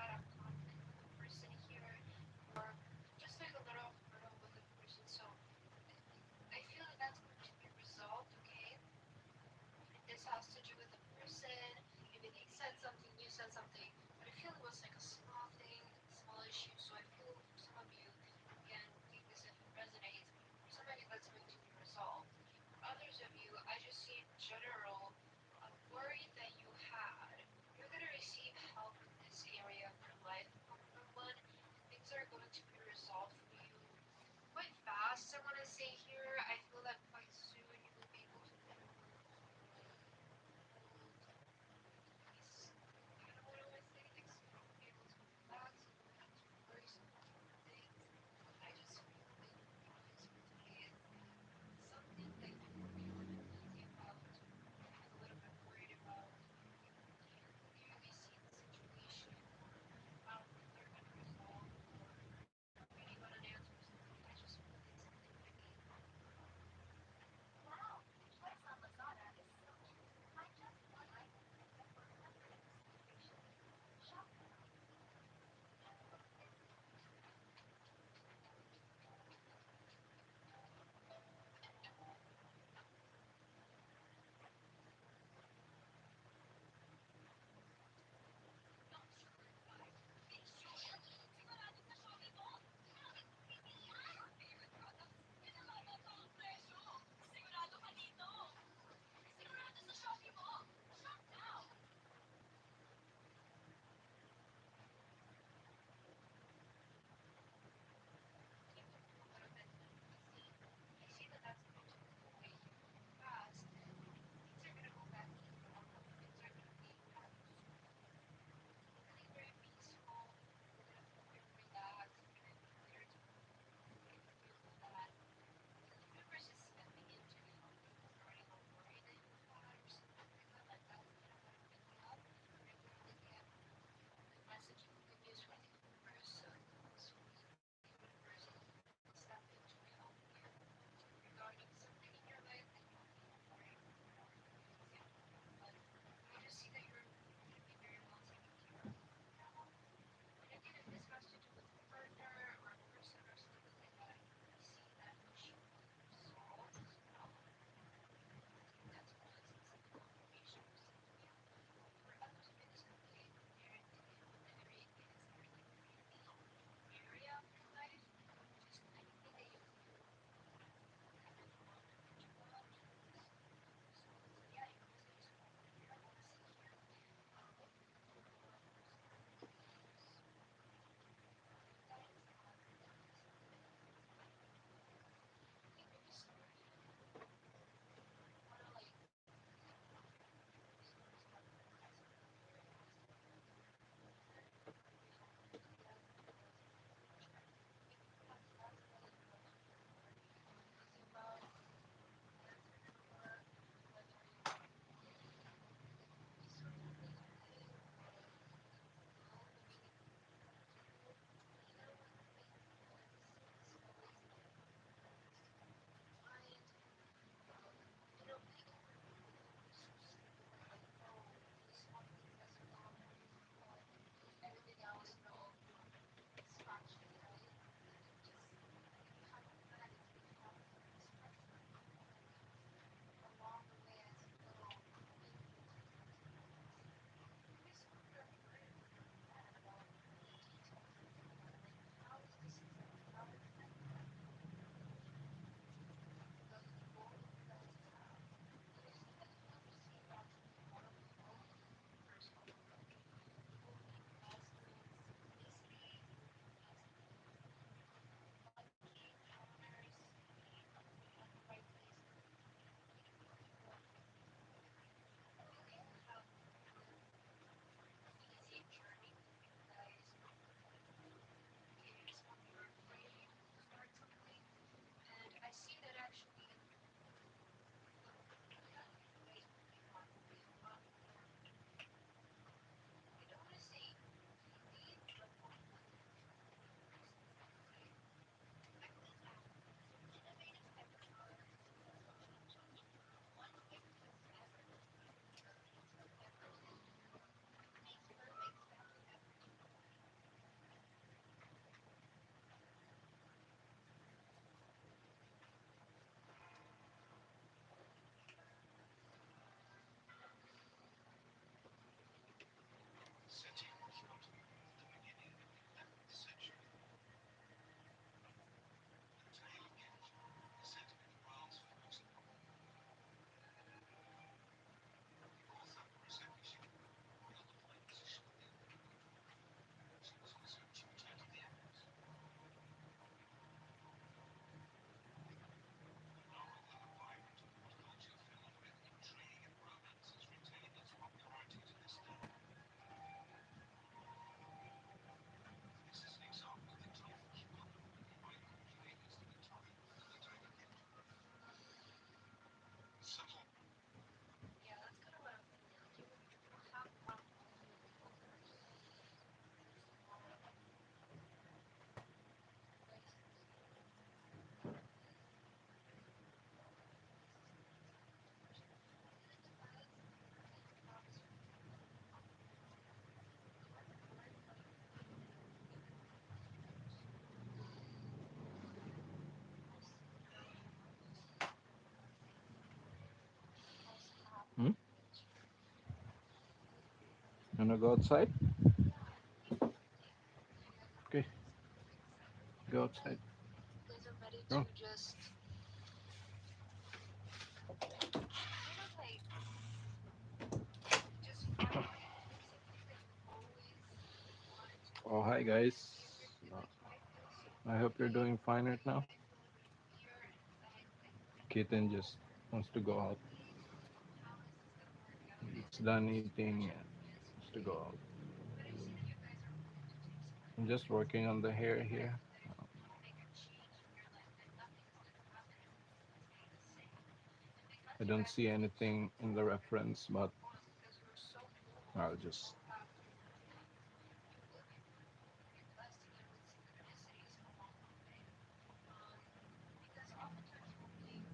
had a conflict with the person here, or just like a little hurdle with the person. So I feel like that's going to be resolved, okay? If this has to do with the person, maybe they said something, you said something, but I feel it was like a small thing, small issue. So I feel for some of you, again, take this if it resonates. For some of you, that's going to be resolved. For others of you, I just see in general a worry that you had. You're going to receive help in this area of your life from one, and things are going to be resolved for you quite fast. I want to say here, I feel that quite soon you will be able to literally hold peace. I don't want to say like so you'll be able to relax. You don't have to worry so much about things. I just feel that you'll be peaceful today. It's something that you were feeling uneasy about, feeling a little bit worried about. You can't clearly see the situation, or how things are going to resolve, or you're waiting on an answer or something. I just feel it's something heavy. Hmm? You wanna go outside? Okay, go outside. You guys are ready to Go. just kind of like just finally do something that you always wanted to do. Oh, hi guys. Do you ever feel like you might feel so I hope you're lonely? doing fine right You now. might feel a bit of fear and anxiety, like Kitten just wants to go out. really, how is this gonna work out? And It's then done just eating watching and you guys wants to go play. out. But I see that you guys are willing to take some I'm just advice. working on the hair And I here. know that if you want to make a change in your life, then nothing is going to happen. Everything's going to stay the same. And because I you don't guys see have been so anything in the open, reference, but one, because you're so bold I'll to go just after your dreams, you'll be blessed again with synchronicities along the way. Um, because oftentimes when we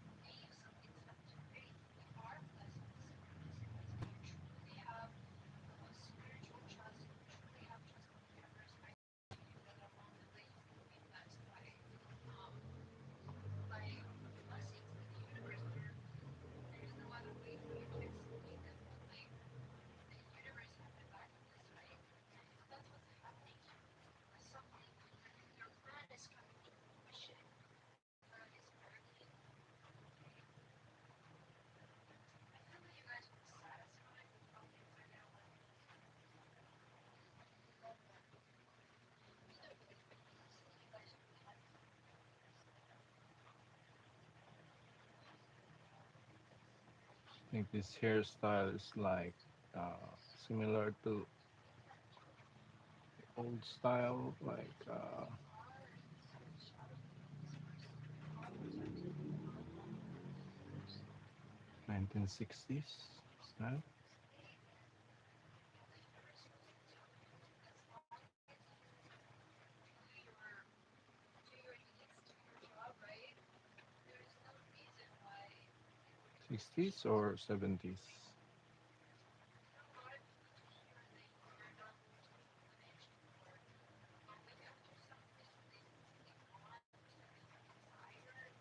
believe something's meant to be, we are blessed with synchronicities. If you truly have a spiritual trust, if you truly have trust in the universe, I guarantee you that along the way you will be blessed um, by blessings, by the universe. There's no other way. You can't explain them, but like the universe has been backing this, right? So that's what's happening here. Something, your plan is coming to fruition. Your plan is working. Okay, I feel that you guys will be satisfied with how things are gonna work in the future. Either way, I see that you guys are really happy for the universe. I think this hairstyle is like similar to old style, like You are so shadowy in this person. Oftentimes when you are walking with the universe, 1960s style. hey man, I feel the universe knows what to do. As long as you do your do your deeds, do your job right, there's no reason why it wouldn't come to 60s fruition. or 70s. I know a lot of you need to hear that you're not going to be punished for going after something that you really want, that you desire.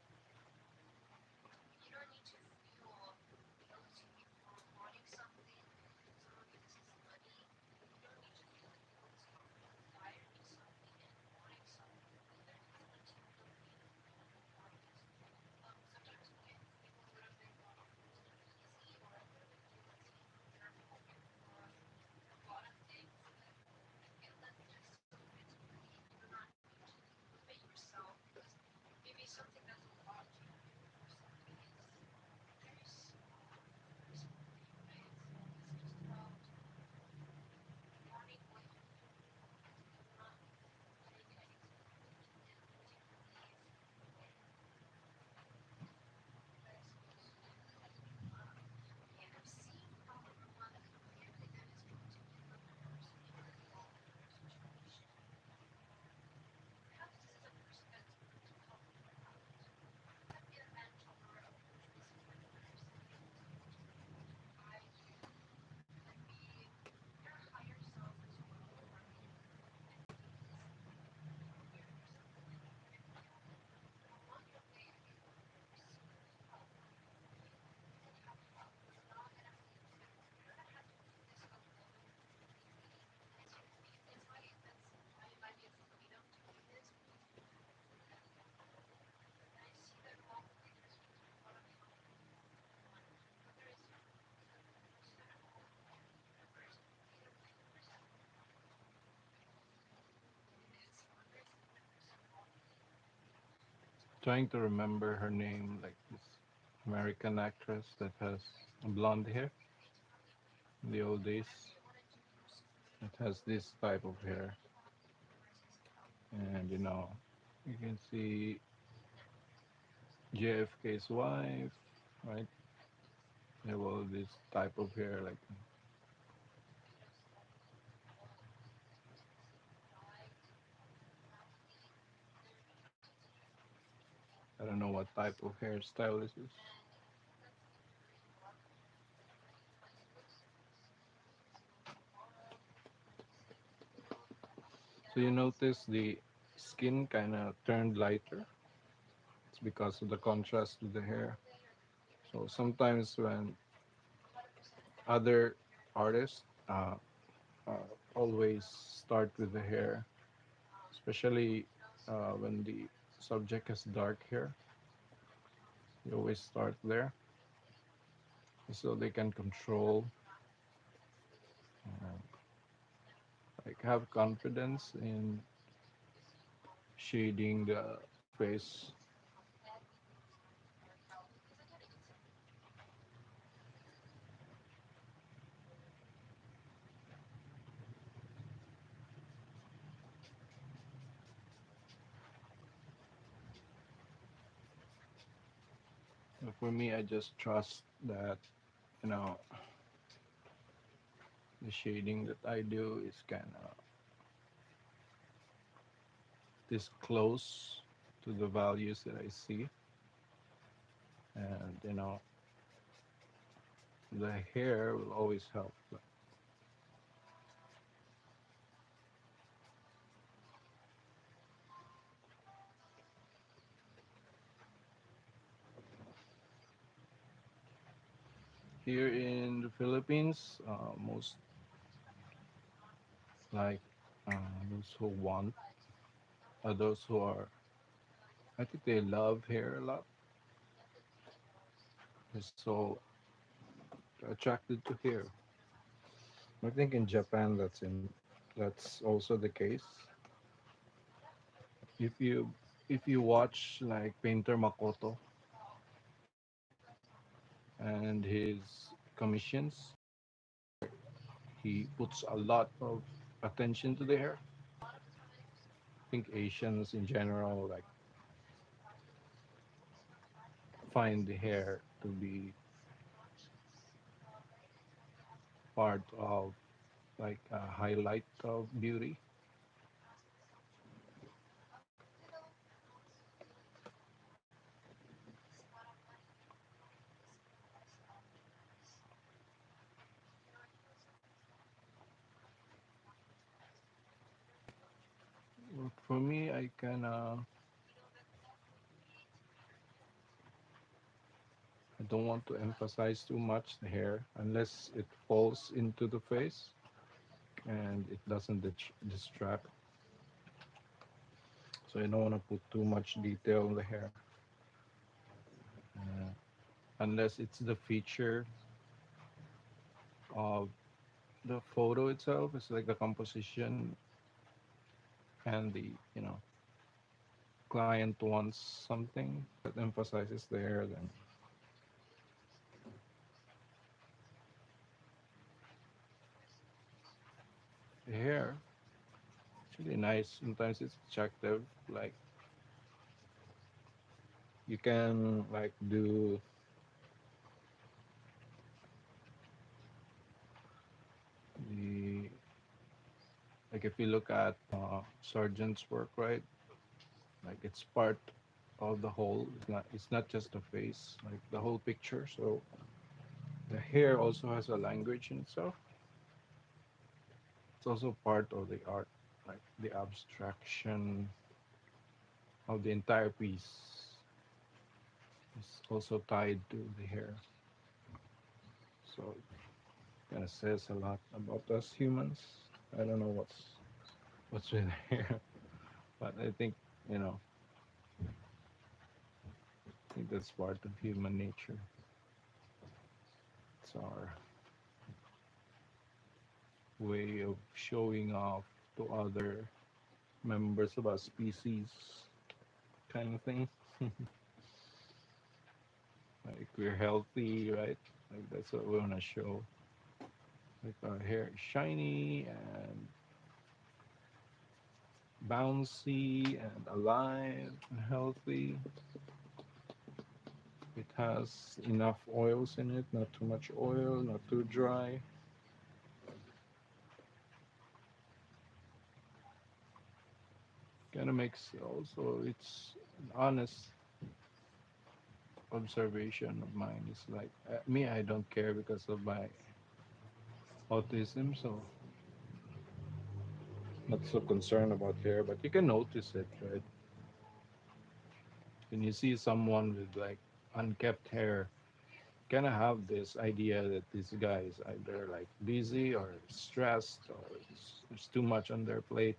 You don't need to feel guilty for wanting something. Some of you, this is money. You don't need to feel guilty for desiring something and wanting something, whether it's material things or other parties. Sometimes we can feel a little bit uneasy or a little bit guilty when we are hoping for a lot of things, but I feel that just take it slowly. You do not need to limit yourself because maybe something that's a lot to you for somebody is very small, very small for you, right? So it's just about wanting what you want and not letting anything limit you to believe you guys okay, I'm seeing, however, one clearly that is going to be another person in your life, another situation. Perhaps this is a person that is going to help you out. It could be a mentor, a business partner, somebody who's going to be able to guide you. It could be your higher self as well, or maybe entities or something like that. But I feel that along your way, you're able to secretly help people. You can have help. You're not gonna feel you don't have to do this alone. Maybe it might be a freedom to do this, but you feel that you're doing it alone. And I see that along the way there's going to be a lot of help coming from everyone, whether it's the person at home or the universe. Either way, the person will be helping you. It is whether it's the universe involved in it or you. It's going to Trying help to you out. remember her name, like this American actress that has Whether it's the blonde universe, hair it's really up to you. in the old days. Whatever you want to do, just It really has do it. this type of And hair, the universe is helping you and guys. you can see JFK's wife, right? They have all this type of hair, like Beautiful, bold, bright, lovely. They're beauty. I don't know what type of hairstyle this is. And I feel that's going to be very welcoming for you. You guys will experience a nice aura, positive field. So you That notice the skin kind of turned lighter. It's because of the yes, contrast with the along hair. the way you're clearing So sometimes when other artists uh, always start with the hair, especially when the subject has dark hair, you always start there so they can control, uh, like have confidence in shading the face. For me, I just trust that, you know, the shading that I do is kind of this close to the values that I see, and the hair will always help. Here in the Philippines, most like those who want, those who are, I think they love hair a lot. They're so attracted to hair. I think in Japan that's also the case. If you watch like painter Makoto and his commissions, he puts a lot of attention to the hair. I think Asians in general like find the hair to be part of like a highlight of beauty. For me, I don't want to emphasize too much the hair unless it falls into the face and it doesn't distract. So I don't want to put too much detail on the hair uh, unless it's the feature of the photo itself. It's like the composition and the client wants something that emphasizes the hair. Then the hair, it's really nice. Sometimes it's attractive. Like you can like do the like if you look at Sargent's work, right? Like it's part of the whole. It's not just the face, like the whole picture. So the hair also has a language in itself. It's also part of the art, like the abstraction of the entire piece is also tied to the hair. So it kind of says a lot about us humans. I don't know what's with hair, but you know I think that's part of human nature. It's our way of showing off to other members of our species, kind of thing. Like we're healthy, right? Like that's what we want to show. Like our hair is shiny and bouncy and alive and healthy. It has enough oils in it, not too much oil, not too dry. Kind of makes also it's an honest observation of mine. It's like me, I don't care because of my autism, so not so concerned about hair. But you can notice it, right? When you see someone with like unkept hair, kind of have this idea that this guy is either like busy or stressed or there's too much on their plate.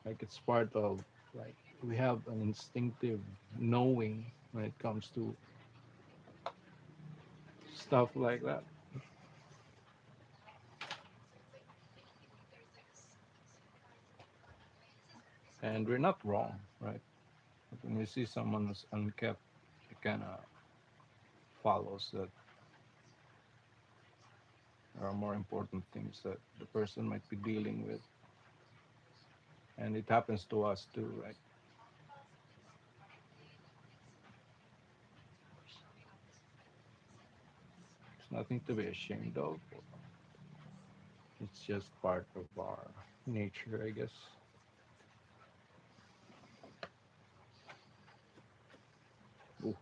Like it's part of, like, we have an instinctive knowing when it comes to stuff like that. And we're not wrong, right? But when we see someone who's unkept, it kind of follows that there are more important things that the person might be dealing with. And it happens to us too, right? It's nothing to be ashamed of. It's just part of our nature, I guess. Ooh,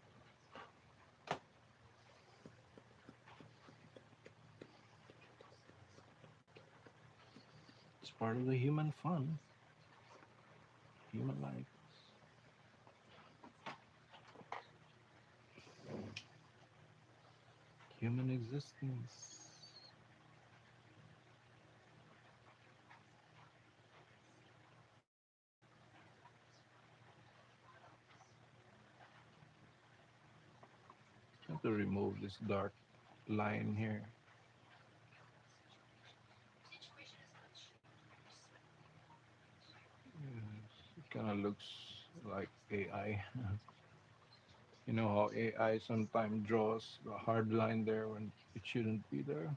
it's part of the human fun, human life, human existence. I have to remove this dark line here. Yes, it kind of looks like AI. You know how AI sometimes draws a hard line there when it shouldn't be there?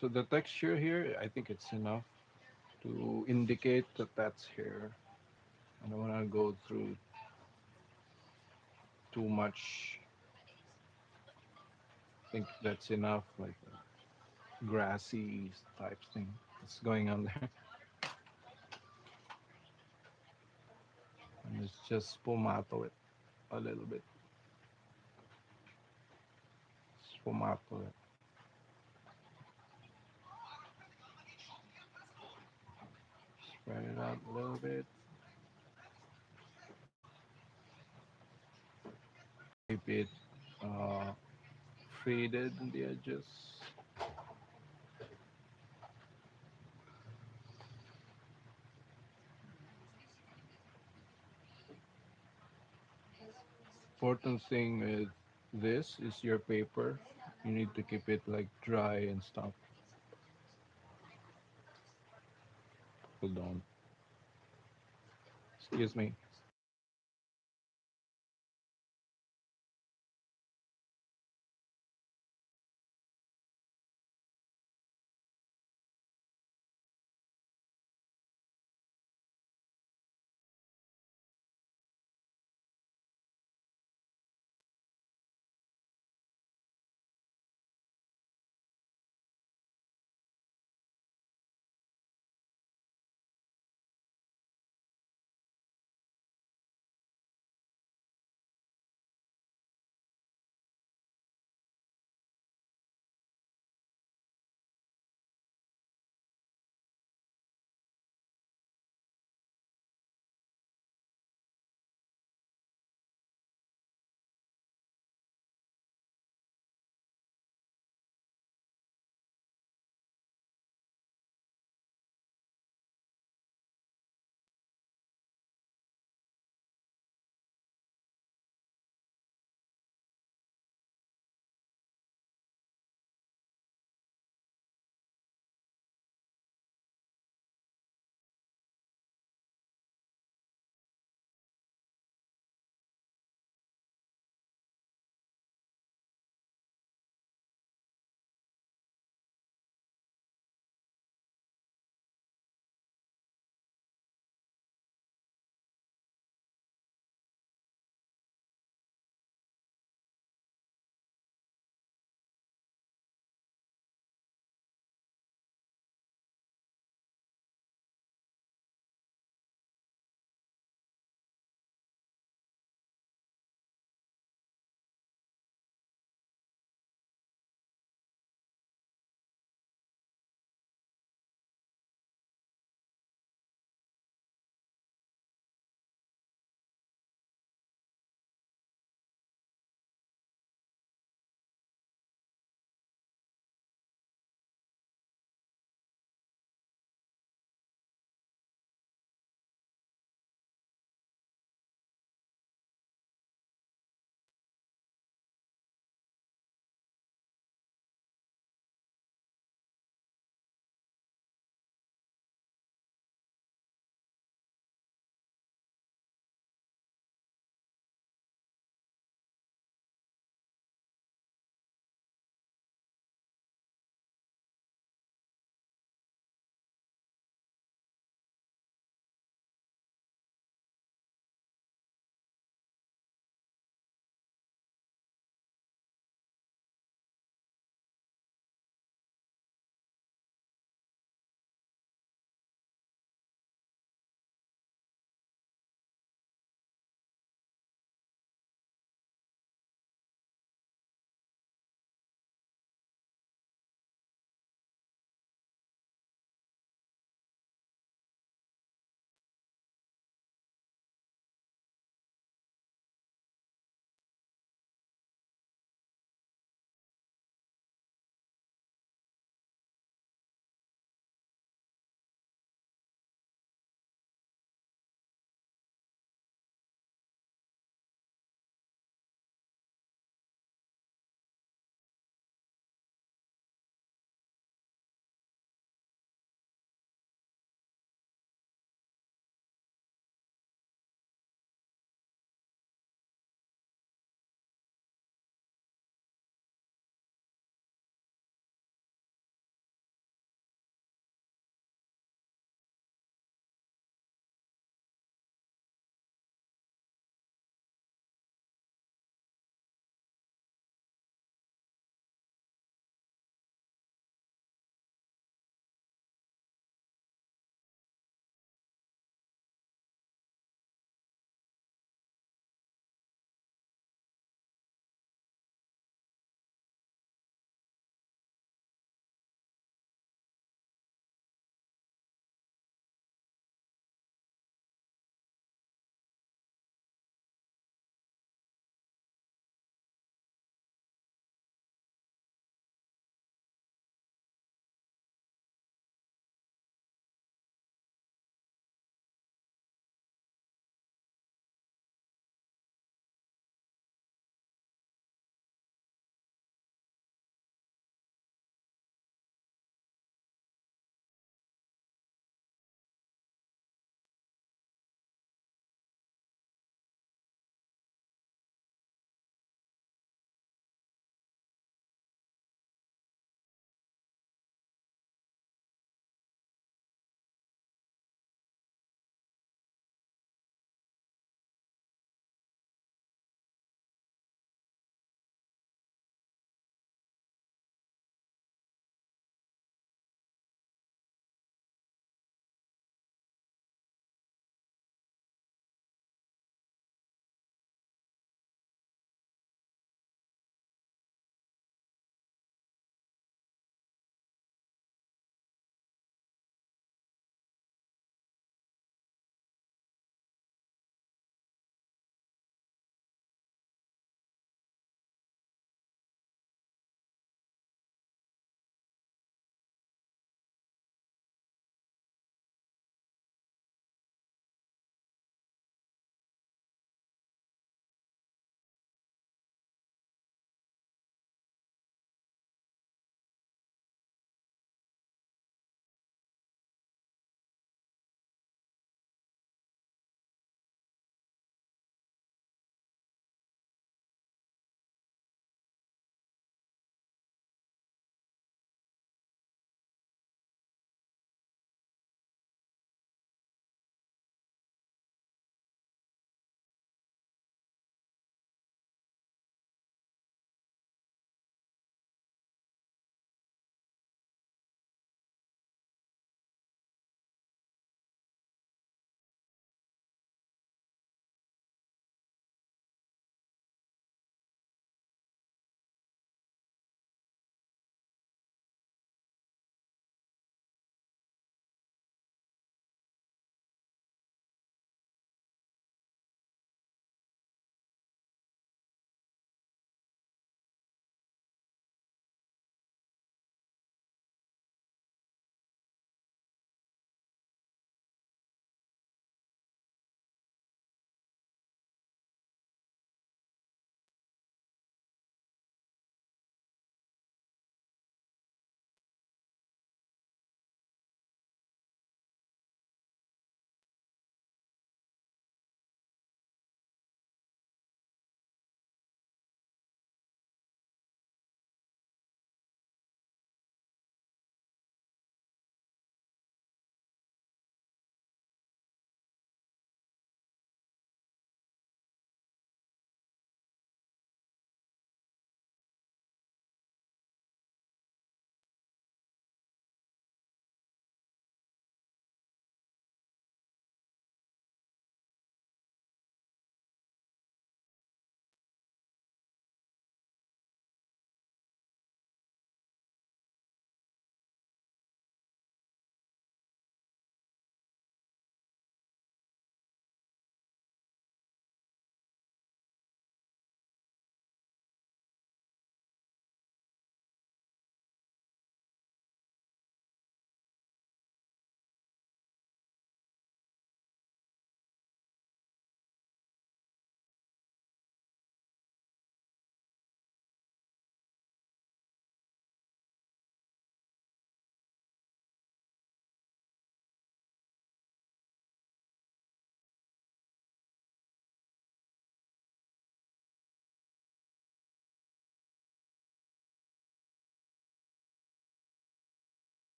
So the texture here, I think it's enough to indicate that that's here. I don't want to go through too much. I think that's enough, like a grassy type thing that's going on there. And it's just sfumato it a little bit. Sfumato it. Spread it out a little bit. Keep it uh, faded in the edges. Important thing with this is your paper. You need to keep it like dry and stuff. Hold on. Excuse me.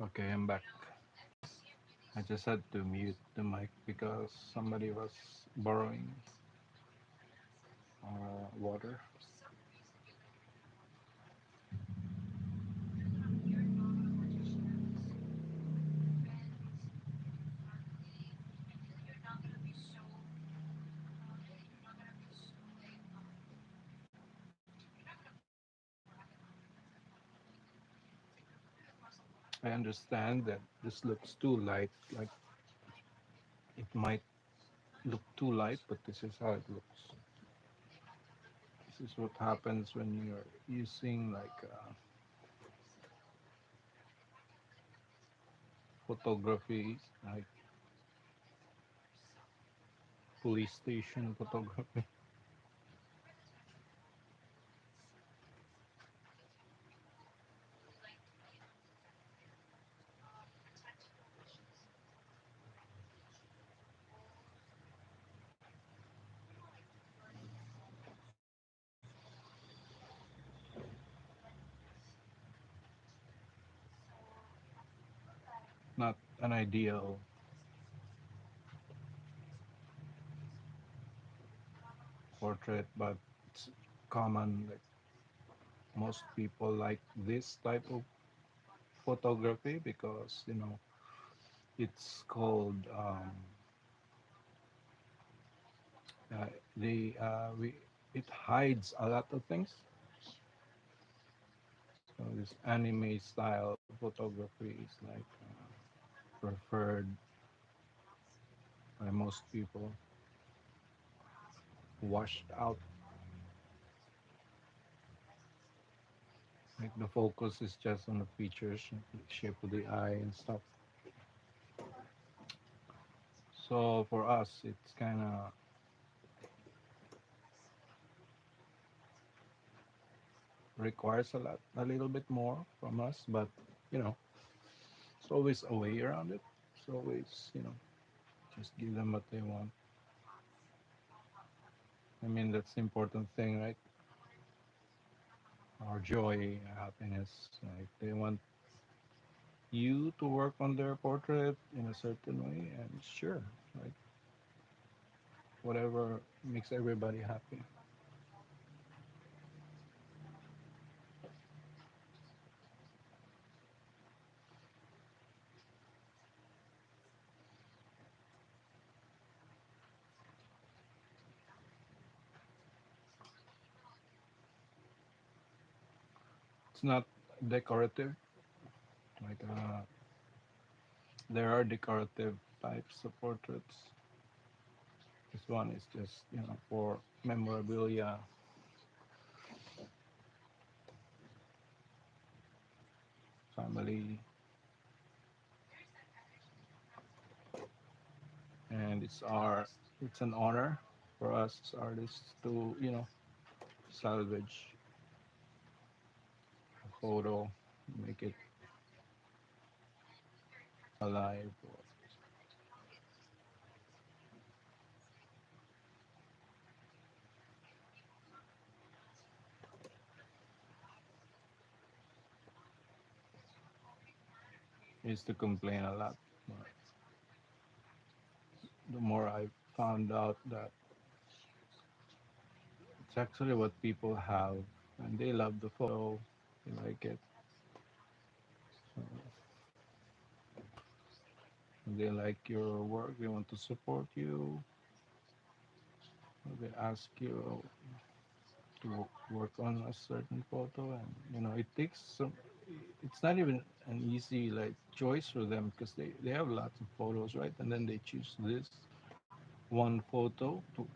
Okay, I'm back. and we see a really I just had to mute the mic because somebody was borrowing water. for some reason you're not a magician, so friends, family, I feel you're not gonna be so you're not gonna be so like you're not gonna brag about it. That's my point. It's like you're coming across a lot of I people understand that this looks too light, like it might look too light, but this is how it looks. they have to live with these This is what people happens when you're using like every single day, and they have to live with these photography, like this yourself. police And we heard station a lot of photography. we heard this actually a lot from my friends. The type of people who really like to be undetected, protect your wishes, people who don't like to burden their photos, like this. So I feel that Not an ideal this is not a portrait, magician. but it's common. Like most Yeah, people like this type of photography because it's called uh, the we it hides a lot of things. So this anime style photography is like preferred by most people. Washed out, like the focus is just on the features, shape of the eye and stuff. So for us, it's kind of requires a little bit more from us, but you know, it's always a way around it. It's always, just give them what they want. I mean, that's the important thing, right? Our joy, happiness. Like they want you to work on their portrait in a certain way, and sure, like whatever makes everybody happy. It's not decorative. Like there are decorative types of portraits. This one is just for memorabilia, family, There's that energy that's and understood. it's an honor for us as artists to salvage You're a also photo, make it very active and be very practical alive. with especially with nowadays photos. It's like if people found a photo that's it's your coping art or I used to it's complain a lot, but it's not the more I found out that shares it's actually what people have, and they love the photo, they like it, uh, they like your work, they want to support you, they ask you to work on a certain photo, and it takes some. It's not even an easy like choice for them because they have lots of photos, right? And then they choose this one photo to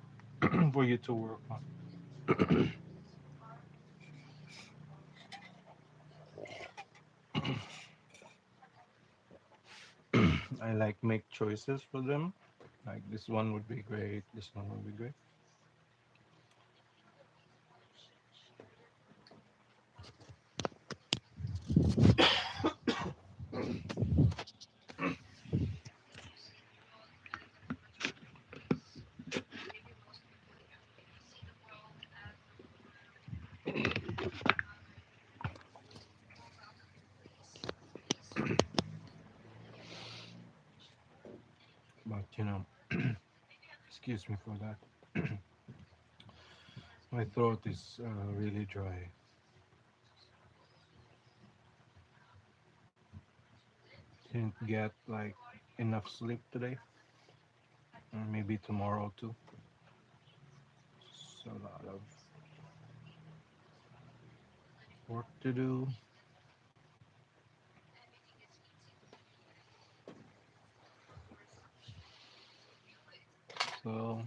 for you to work on. I like make choices for them. Like this one would be great. This one would be great. other people should share their photos to see the world as a magical place. Maybe most people see the world as a more um, programmable place, peaceful. You know, excuse me for that. My throat is really dry. Didn't get like enough sleep today, or maybe tomorrow too. So a lot of work to do. So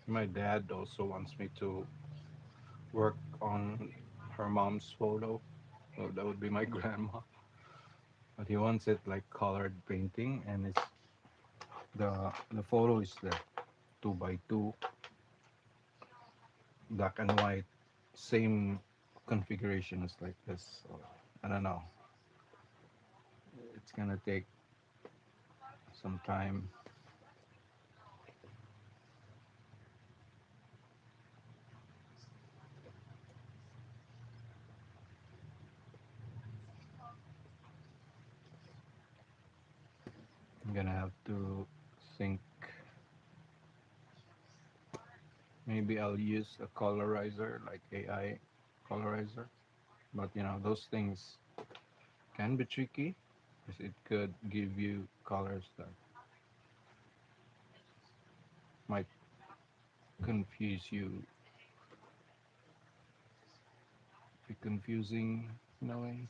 my dad also wants me to work on her mom's photo. So that would be my grandma. But he wants it like colored painting, and it's the photo is the 2 by 2 black and white, same configuration as like this. So I don't know. It's gonna take some time. I'm gonna have to think. Maybe I'll use a colorizer like AI colorizer. But those things can be tricky because it could give you colors that might confuse you, be confusing in a way.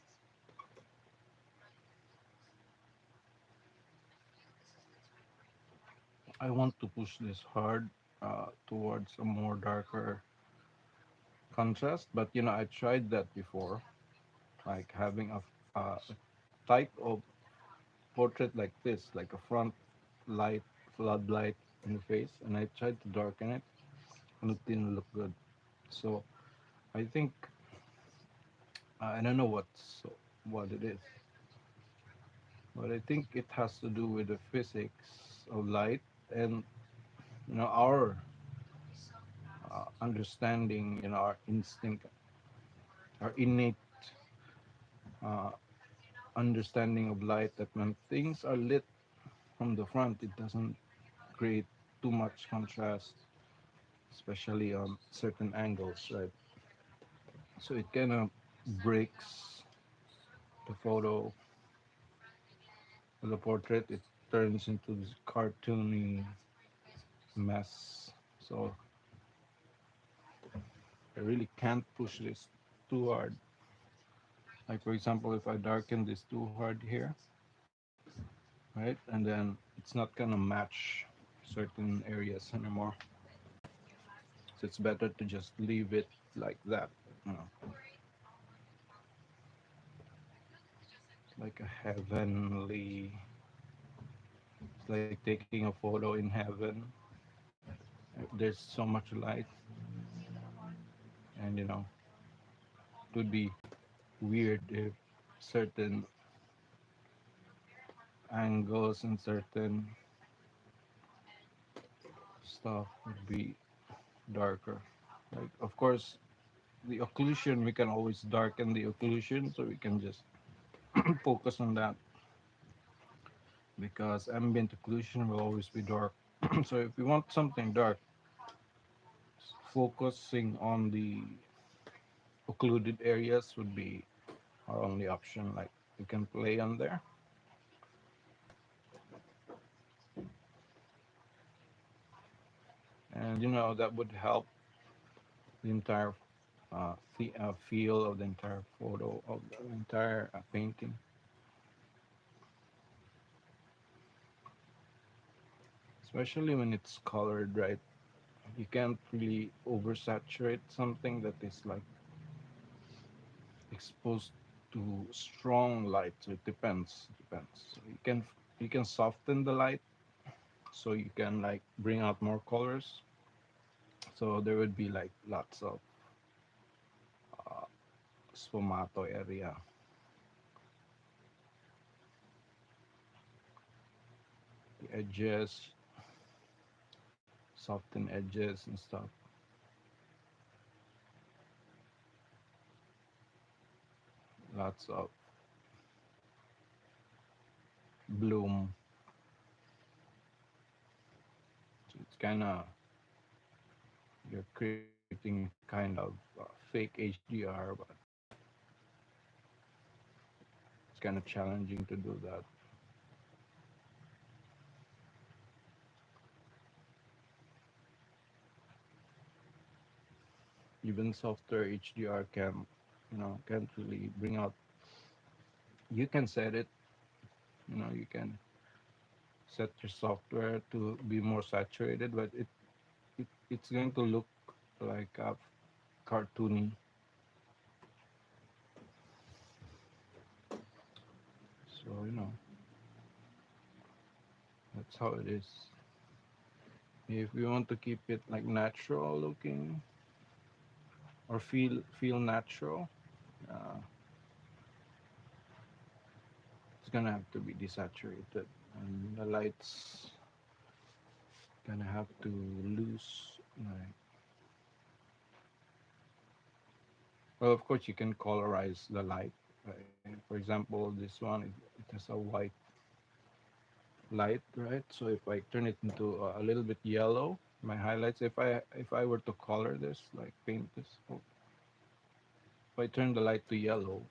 I want to push this hard towards a more darker contrast, but I tried that before, like having a type of portrait like this, like a front light, floodlight in the face, and I tried to darken it, and it didn't look good. So I think I don't know what it is, but I think it has to do with the physics of light and our understanding, our instinct, our innate uh, understanding of light. That when things are lit from the front, it doesn't create too much contrast, especially on certain angles, right? So it kind of breaks the photo, the portrait. It turns into this cartoony mess. So I really can't push this too hard. Like for example, if I darken this too hard here, right, and then it's not gonna match certain areas anymore. So it's better to just leave it like that, you know, like a heavenly. It's like taking a photo in heaven. There's so much light, and it would be weird if certain angles and certain stuff would be darker. Like, of course, the occlusion, we can always darken the occlusion so we can just focus on that because ambient occlusion will always be dark. So if we want something dark, focusing on the occluded areas would be our only option. Like we can play on there, and that would help the entire feel of the entire photo of the entire painting. especially when it's colored, right? You can't really oversaturate something that is like exposed to strong light. So it depends. Depends. So you can soften the light, so you can like bring out more colors. So there would be like lots of uh, sfumato area, the edges, soften edges and stuff. Lots of bloom. So it's kind of, you're creating kind of fake HDR, but it's kind of challenging to do that. Even softer HDR can, can't really bring out. You can set it, you can set your software to be more saturated, but it's going to look like a cartoony. So that's how it is. If we want to keep it like natural looking or feel natural, uh, it's gonna have to be desaturated, and the lights gonna have to lose. Like, well, of course, you can colorize the light. Right? For example, this one it has a white light, right? So if I turn it into a little bit yellow, my highlights. If I were to color this, like paint this, if I turn the light to yellow,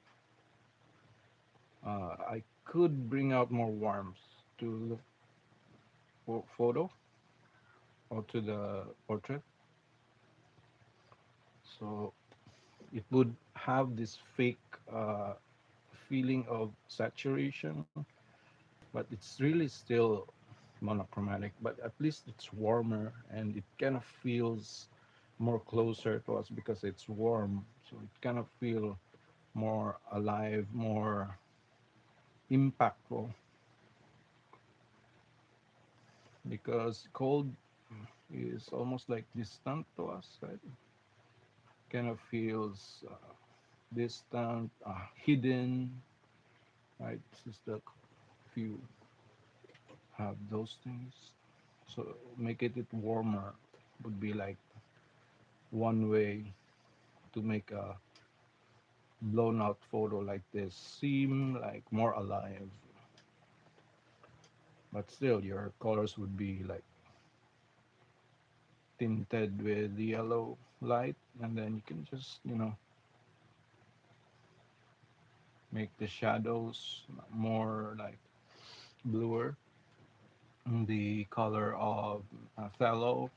I could bring out more warmth to the photo or to the portrait. So it would have this fake uh, feeling of saturation, but it's really still monochromatic. But at least it's warmer and it kind of feels more closer to us because it's warm. So it kind of feel more alive, more impactful, because cold is almost like distant to us, right? Kind of feels distant, hidden, right? It's just that few have those things. So make it warmer would be like one way to make a blown out photo like this seem like more alive. But still, your colors would be like tinted with the yellow light, and then you can just make the shadows more like bluer, the color of phthalo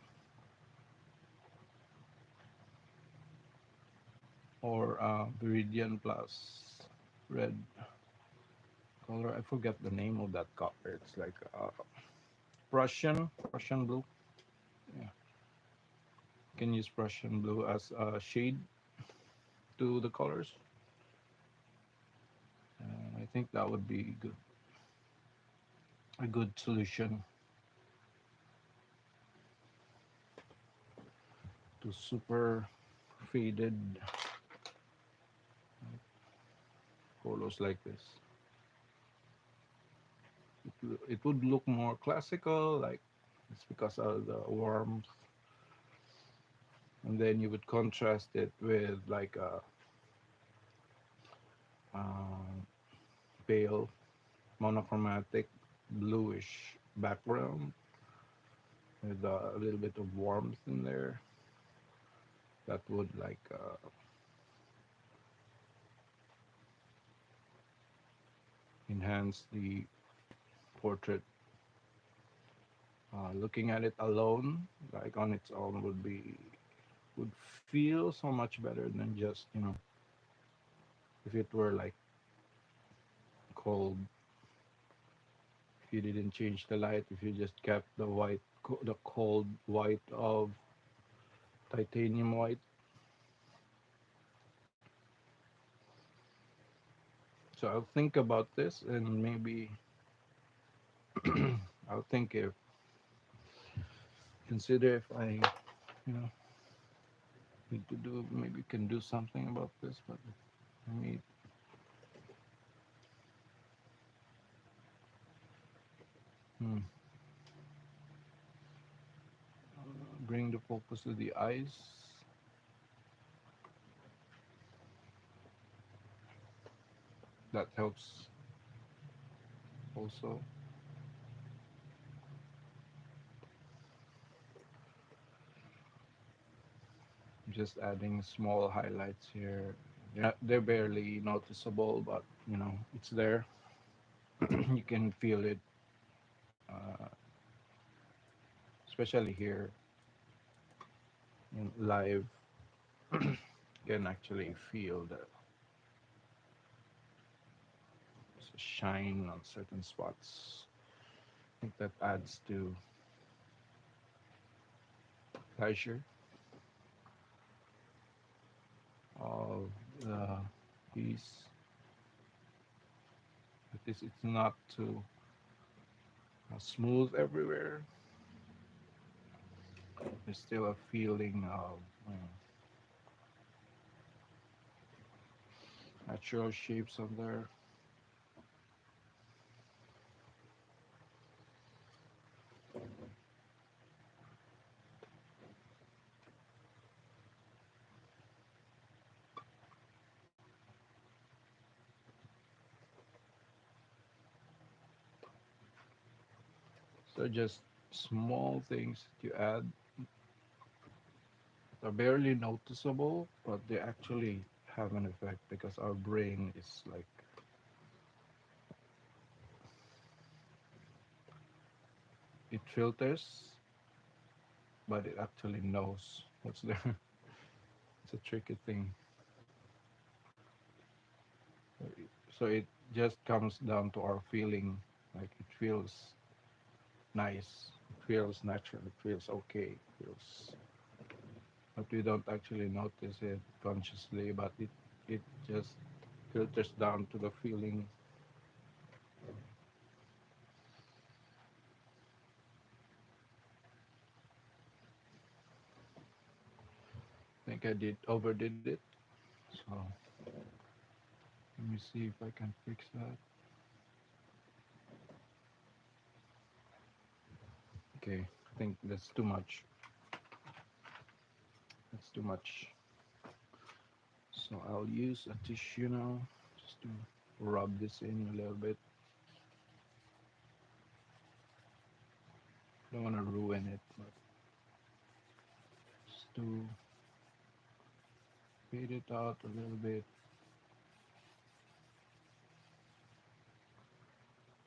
or viridian plus red color. I forget the name of that color. It's like Prussian blue. Yeah, you can use Prussian blue as a shade to the colors. I think that would be good, a good solution to super faded photos like this. It would look more classical, like it's because of the warmth, and then you would contrast it with like a um, pale monochromatic bluish background with a little bit of warmth in there. That would like enhance the portrait. Looking at it alone, like on its own, would feel so much better than just if it were like cold, if you didn't change the light, if you just kept the white the cold white of titanium white. So I'll think about this, and maybe I'll think if consider if I, you know, need to do, maybe can do something about this. But I mean, hmm, bring the focus to the eyes. That helps also. Just adding small highlights here. They're barely noticeable, but it's there. You can feel it, uh, especially here in live. You can actually feel the shine on certain spots. I think that adds to pleasure of the piece. But this, it's not too smooth everywhere. There's still a feeling of natural shapes on there. So just small things that you add are barely noticeable, but they actually have an effect because our brain is like it filters, but it actually knows what's there. It's a tricky thing. So it just comes down to our feeling, like it feels nice, it feels natural, it feels okay, it feels, but we don't actually notice it consciously, but it just filters down to the feeling. I think I did overdid it, so let me see if I can fix that. Okay, I think that's too much. That's too much. So I'll use a tissue now just to rub this in a little bit. Don't want to ruin it, but just to fade it out a little bit.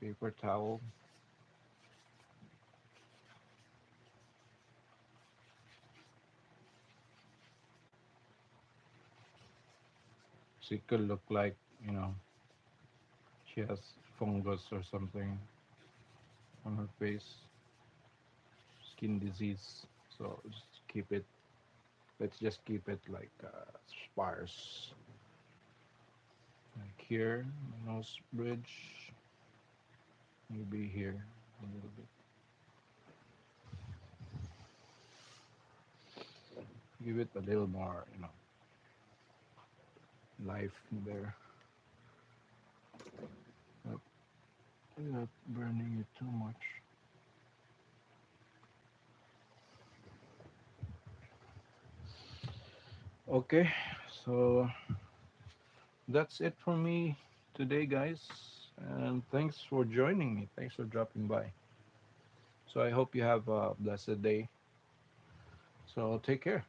Paper towel. So it could look like, you know, she has fungus or something on her face, skin disease. So just keep it, let's just keep it like sparse. Like here, my nose bridge, maybe here a little bit. Give it a little more, life there. Not, not burning it too much. Okay, so that's it for me today, guys. And thanks for joining me. Thanks for dropping by. So I hope you have a blessed day. So take care.